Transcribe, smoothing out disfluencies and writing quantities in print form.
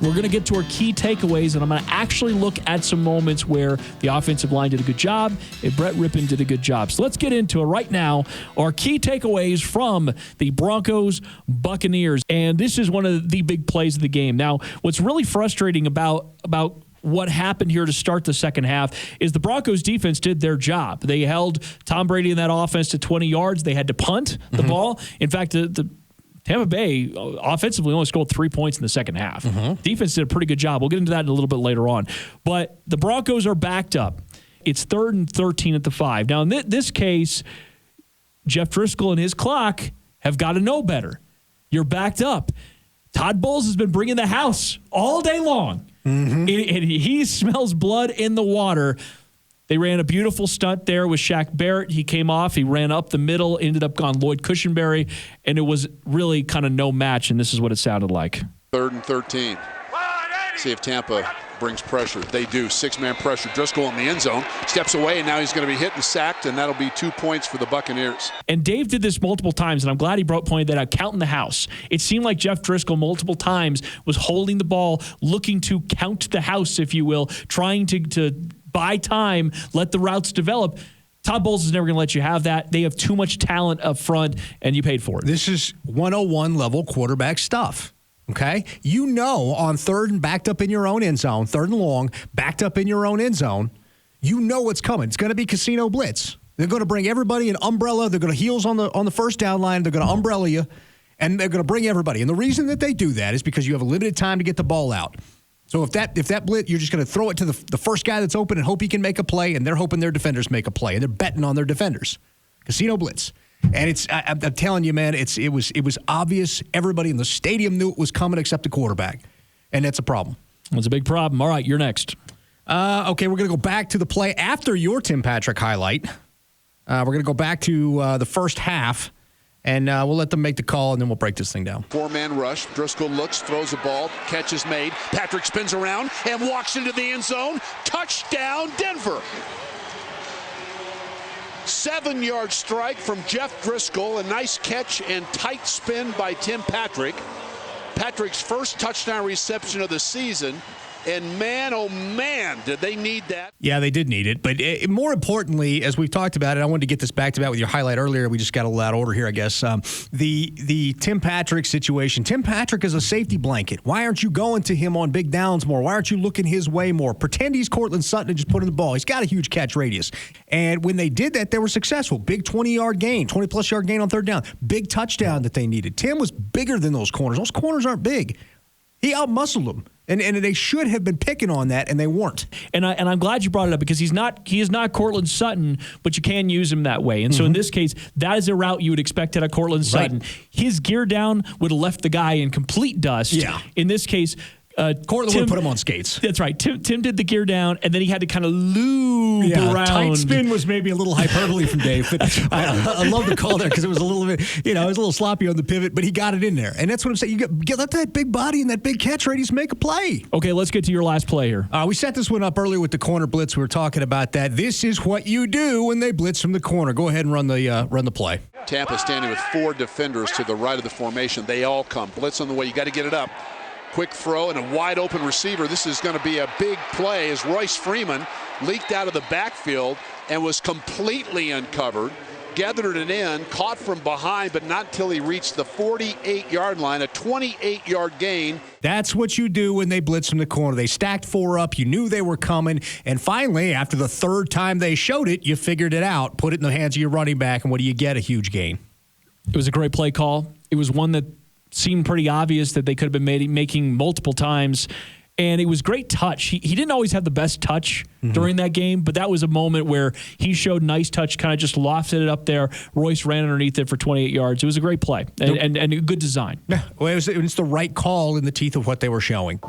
We're going to get to our key takeaways, and I'm going to actually look at some moments where the offensive line did a good job and Brett Rippon did a good job. So let's get into it right now. Our key takeaways from the Broncos Buccaneers. And this is one of the big plays of the game. Now, what's really frustrating about what happened here to start the second half is the Broncos defense did their job. They held Tom Brady in that offense to 20 yards. They had to punt the ball. In fact, the Tampa Bay offensively only scored 3 points in the second half. Defense did a pretty good job. We'll get into that in a little bit later on. But the Broncos are backed up. It's 3rd and 13 at the 5. Now, in this case, Jeff Driscoll and his clock have got to know better. You're backed up. Todd Bowles has been bringing the house all day long. And he smells blood in the water. They ran a beautiful stunt there with Shaq Barrett. He came off. He ran up the middle, ended up on Lloyd Cushenberry, and it was really kind of no match, and this is what it sounded like. 3rd and 13. See if Tampa brings pressure. They do. 6-man pressure. Driscoll in the end zone. Steps away, and now he's going to be hit and sacked, and that'll be 2 points for the Buccaneers. And Dave did this multiple times, and I'm glad he pointed that out, counting the house. It seemed like Jeff Driscoll multiple times was holding the ball, looking to count the house, if you will, trying to buy time, let the routes develop. Todd Bowles is never going to let you have that. They have too much talent up front, and you paid for it. This is 101 level quarterback stuff. Okay? You know, on 3rd and backed up in your own end zone, 3rd and long, backed up in your own end zone, you know what's coming. It's going to be casino blitz. They're going to bring everybody an umbrella. They're going to heels on the first down line. They're going to umbrella you, and they're going to bring everybody. And the reason that they do that is because you have a limited time to get the ball out. So if that blitz, you're just going to throw it to the first guy that's open and hope he can make a play, and they're hoping their defenders make a play, and they're betting on their defenders. Casino blitz. And I'm telling you, man, it was obvious. Everybody in the stadium knew it was coming except the quarterback. And that's a problem. It's a big problem. All right, you're next. Okay, we're going to go back to the play after your Tim Patrick highlight. We're going to go back to the first half, and we'll let them make the call, and then we'll break this thing down. 4-man rush. Driscoll looks, throws a ball, catch is made. Patrick spins around and walks into the end zone. Touchdown, Denver. 7-yard strike from Jeff Driscoll. A nice catch and tight spin by Tim Patrick. Patrick's first touchdown reception of the season. And man, oh man, did they need that. Yeah, they did need it. But more importantly, as we've talked about it, I wanted to get this back to back with your highlight earlier. We just got a little out of order here, I guess. The Tim Patrick situation. Tim Patrick is a safety blanket. Why aren't you going to him on big downs more? Why aren't you looking his way more? Pretend he's Cortland Sutton and just put in the ball. He's got a huge catch radius. And when they did that, they were successful. Big 20-yard gain, 20-plus yard gain on 3rd down. Big touchdown that they needed. Tim was bigger than those corners. Those corners aren't big. He out-muscled them. And they should have been picking on that, and they weren't. And I'm glad you brought it up because he is not Cortland Sutton, but you can use him that way. And so in this case, that is a route you would expect out of Cortland Sutton. His gear down would have left the guy in complete dust. Yeah. In this case, Cortland would put him on skates. That's right. Tim did the gear down, and then he had to kind of lube around. Tight spin was maybe a little hyperbole from Dave. But I love the call there because it was a little bit, it was a little sloppy on the pivot, but he got it in there. And that's what I'm saying. You let that big body and that big catch radius make a play. Okay, let's get to your last play here. We set this one up earlier with the corner blitz. We were talking about that. This is what you do when they blitz from the corner. Go ahead and run the play. Tampa standing with 4 defenders to the right of the formation. They all come. Blitz on the way. You got to get it up. Quick throw and a wide open receiver. This is going to be a big play as Royce Freeman leaked out of the backfield and was completely uncovered. Gathered it in, caught from behind, but not until he reached the 48-yard line, a 28-yard gain. That's what you do when they blitz from the corner. They stacked 4 up. You knew they were coming. And finally, after the 3rd time they showed it, you figured it out. Put it in the hands of your running back, and what do you get? A huge gain. It was a great play call. It was one that seemed pretty obvious that they could have been making multiple times. And it was great touch. He didn't always have the best touch during that game, but that was a moment where he showed nice touch, kind of just lofted it up there. Royce ran underneath it for 28 yards. It was a great play and a good design. Yeah, well, it was the right call in the teeth of what they were showing.